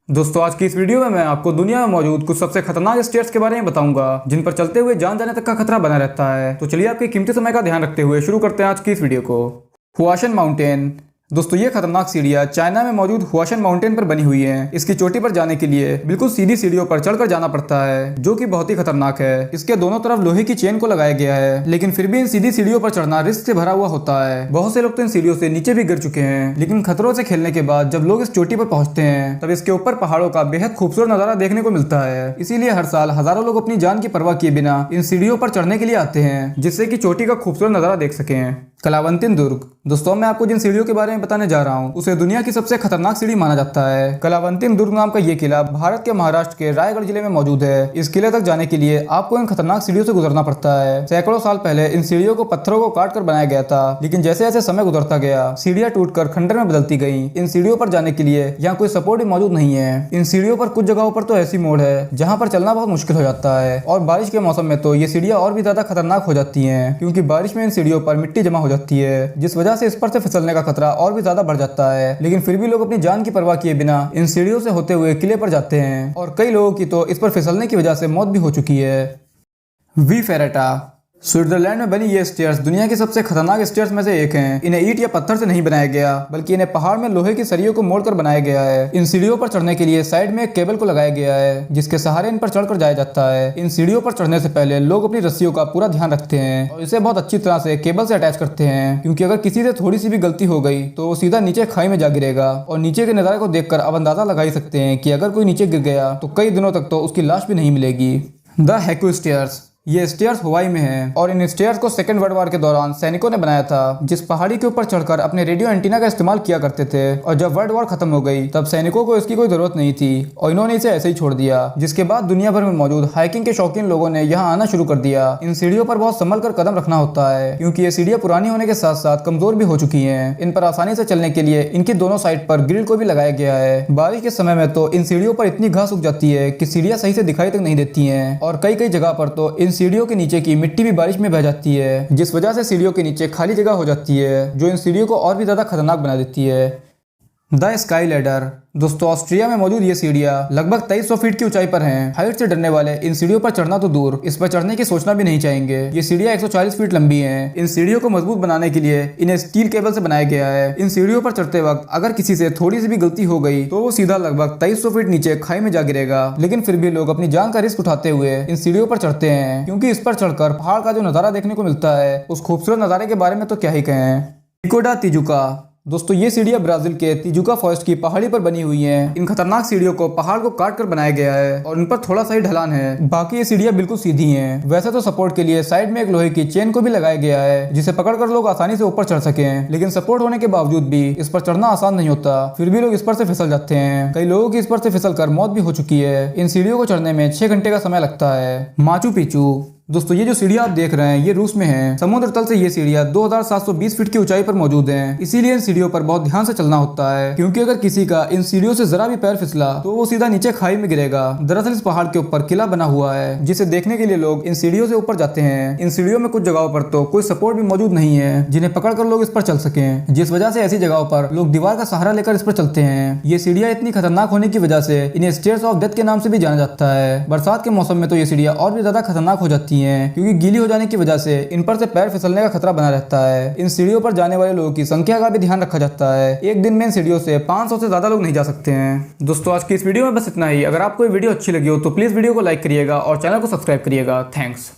दोस्तों आज की इस वीडियो में मैं आपको दुनिया में मौजूद कुछ सबसे खतरनाक स्टेट्स के बारे में बताऊंगा जिन पर चलते हुए जान जाने तक का खतरा बना रहता है। तो चलिए आपके कीमती समय का ध्यान रखते हुए शुरू करते हैं आज की इस वीडियो को। हुआशन माउंटेन। दोस्तों ये खतरनाक सीढ़ियाँ चाइना में मौजूद हुआशन माउंटेन पर बनी हुई हैं। इसकी चोटी पर जाने के लिए बिल्कुल सीधी सीढ़ियों पर चढ़कर जाना पड़ता है जो कि बहुत ही खतरनाक है। इसके दोनों तरफ लोहे की चेन को लगाया गया है, लेकिन फिर भी इन सीधी सीढ़ियों पर चढ़ना रिस्क से भरा हुआ होता है। बहुत से लोग तो इन सीढ़ियों से नीचे भी गिर चुके हैं, लेकिन खतरों से खेलने के बाद जब लोग इस चोटी पर पहुंचते हैं तब इसके ऊपर पहाड़ों का बेहद खूबसूरत नजारा देखने को मिलता है। इसीलिए हर साल हजारों लोग अपनी जान की परवाह किए बिना इन सीढ़ियों पर चढ़ने के लिए आते हैं, जिससे कि चोटी का खूबसूरत नजारा देख सकें। कलावंतिन दुर्ग। दोस्तों मैं आपको जिन सीढ़ियों के बारे में बताने जा रहा हूँ उसे दुनिया की सबसे खतरनाक सीढ़ी माना जाता है। कलावंतिन दुर्ग नाम का ये किला भारत के महाराष्ट्र के रायगढ़ जिले में मौजूद है। इस किले तक जाने के लिए आपको इन खतरनाक सीढ़ियों से गुजरना पड़ता है। सैकड़ों साल पहले इन सीढ़ियों को पत्थरों को काट कर बनाया गया था, लेकिन जैसे जैसे समय गुजरता गया सीढ़ियां टूटकर खंडर में बदलती गई। इन सीढ़ियों पर जाने के लिए यहाँ कोई सपोर्ट भी मौजूद नहीं है। इन सीढ़ियों पर कुछ जगहों पर तो ऐसी मोड़ है जहाँ पर चलना बहुत मुश्किल हो जाता है, और बारिश के मौसम में तो ये सीढ़ियां और भी ज्यादा खतरनाक हो जाती है, क्योंकि बारिश में इन सीढ़ियों पर मिट्टी जमा हो जाती है, जिस वजह से इस पर से फिसलने का खतरा और भी ज्यादा बढ़ जाता है। लेकिन फिर भी लोग अपनी जान की परवाह किए बिना इन सीढ़ियों से होते हुए किले पर जाते हैं, और कई लोगों की तो इस पर फिसलने की वजह से मौत भी हो चुकी है। वी फेरेटा। स्विट्जरलैंड में बनी ये स्टेयर्स दुनिया की सबसे खतरनाक स्टेयर्स में से एक हैं। इन्हें ईंट या पत्थर से नहीं बनाया गया, बल्कि इन्हें पहाड़ में लोहे की सरियों को मोड़कर बनाया गया है। इन सीढ़ियों पर चढ़ने के लिए साइड में एक केबल को लगाया गया है, जिसके सहारे इन पर चढ़कर जाया जाता है। इन सीढ़ियों पर चढ़ने से पहले लोग अपनी रस्सियों का पूरा ध्यान रखते हैं और इसे बहुत अच्छी तरह से केबल से अटैच करते हैं, क्योंकि अगर किसी से थोड़ी सी भी गलती हो गई तो वो सीधा नीचे खाई में जा गिरेगा। और नीचे के नजारे को देखकर अब अंदाजा लगा ही सकते हैं कि अगर कोई नीचे गिर गया तो कई दिनों तक तो उसकी लाश भी नहीं मिलेगी। The haiku stairs. ये स्टेयर्स हवाई में हैं, और इन स्टेयर्स को सेकेंड वर्ल्ड वॉर के दौरान सैनिकों ने बनाया था, जिस पहाड़ी के ऊपर चढ़कर अपने रेडियो एंटीना का इस्तेमाल किया करते थे। और जब वर्ल्ड वॉर खत्म हो गई तब सैनिकों को इसकी कोई जरूरत नहीं थी और इन्होंने इसे ऐसे ही छोड़ दिया, जिसके बाद दुनिया भर में मौजूद हाइकिंग के शौकीन लोगों ने यहाँ आना शुरू कर दिया। इन सीढ़ियों पर बहुत संभल कर कदम रखना होता है, क्योंकि ये सीढ़ियाँ पुरानी होने के साथ साथ कमजोर भी हो चुकी है। इन पर आसानी से चलने के लिए इनकी दोनों साइड पर ग्रिल को भी लगाया गया है। बारिश के समय में तो इन सीढ़ियों पर इतनी घास उग जाती है कि सीढ़ियाँ सही से दिखाई तक नहीं देती है, और कई कई जगह पर तो इन सीढ़ियों के नीचे की मिट्टी भी बारिश में बह जाती है, जिस वजह से सीढ़ियों के नीचे खाली जगह हो जाती है, जो इन सीढ़ियों को और भी ज्यादा खतरनाक बना देती है। The sky ladder. दोस्तों ऑस्ट्रिया में मौजूद ये सीढ़ियाँ लगभग 2300 फीट की ऊंचाई पर हैं। हाइट से डरने वाले इन सीढ़ियों पर चढ़ना तो दूर, इस पर चढ़ने की सोचना भी नहीं चाहेंगे। ये सीढ़ियाँ 140 फीट लंबी हैं। इन सीढ़ियों को मजबूत बनाने के लिए इन्हें स्टील केबल से बनाया गया है। इन सीढ़ियों पर चढ़ते वक्त अगर किसी से थोड़ी सी भी गलती हो गई तो वो सीधा लगभग 2300 फीट नीचे खाई में जा गिरेगा। लेकिन फिर भी लोग अपनी जान का रिस्क उठाते हुए इन सीढ़ियों पर चढ़ते हैं, क्योंकि इस पर चढ़कर पहाड़ का जो नजारा देखने को मिलता है उस खूबसूरत नजारे के बारे में तो क्या ही कहें। टिकोडा तिजुका। दोस्तों ये सीढ़ियाँ ब्राजील के तिजुका फॉरेस्ट की पहाड़ी पर बनी हुई हैं। इन खतरनाक सीढ़ियों को पहाड़ को काट कर बनाया गया है और इन पर थोड़ा सा ही ढलान है, बाकी ये सीढ़ियाँ बिल्कुल सीधी हैं। वैसे तो सपोर्ट के लिए साइड में एक लोहे की चेन को भी लगाया गया है, जिसे पकड़कर लोग आसानी से ऊपर चढ़ सकें, लेकिन सपोर्ट होने के बावजूद भी इस पर चढ़ना आसान नहीं होता। फिर भी लोग इस पर से फिसल जाते हैं। कई लोगों की इस पर से फिसल कर मौत भी हो चुकी है। इन सीढ़ियों को चढ़ने में 6 घंटे का समय लगता है। Machu Picchu. दोस्तों ये जो सीढ़ियाँ आप देख रहे हैं ये रूस में है। समुद्र तल से ये सीढ़ियाँ 2720 फीट की ऊंचाई पर मौजूद हैं। इसीलिए इन सीढ़ियों पर बहुत ध्यान से चलना होता है, क्योंकि अगर किसी का इन सीढ़ियों से जरा भी पैर फिसला तो वो सीधा नीचे खाई में गिरेगा। दरअसल इस पहाड़ के ऊपर किला बना हुआ है, जिसे देखने के लिए लोग इन सीढ़ियों से ऊपर जाते हैं। इन सीढ़ियों में कुछ जगहों पर तो कोई सपोर्ट भी मौजूद नहीं है जिन्हें पकड़कर लोग इस पर चल सकें, जिस वजह से ऐसी जगहों पर लोग दीवार का सहारा लेकर इस पर चलते हैं। ये सीढ़ियाँ इतनी खतरनाक होने की वजह से इन्हें स्टेयर्स ऑफ डेथ के नाम से भी जाना जाता है। बरसात के मौसम में तो ये सीढ़ियाँ और भी ज्यादा खतरनाक हो जाती है, क्योंकि गीली हो जाने की वजह से इन पर से पैर फिसलने का खतरा बना रहता है। इन सीढ़ियों पर जाने वाले लोगों की संख्या का भी ध्यान रखा जाता है। एक दिन में इन सीढ़ियों से 500 से ज्यादा लोग नहीं जा सकते हैं। दोस्तों आज की इस वीडियो में बस इतना ही। अगर आपको ये वीडियो अच्छी लगी हो तो प्लीज वीडियो को लाइक करिएगा और चैनल को सब्सक्राइब करिएगा। थैंक्स।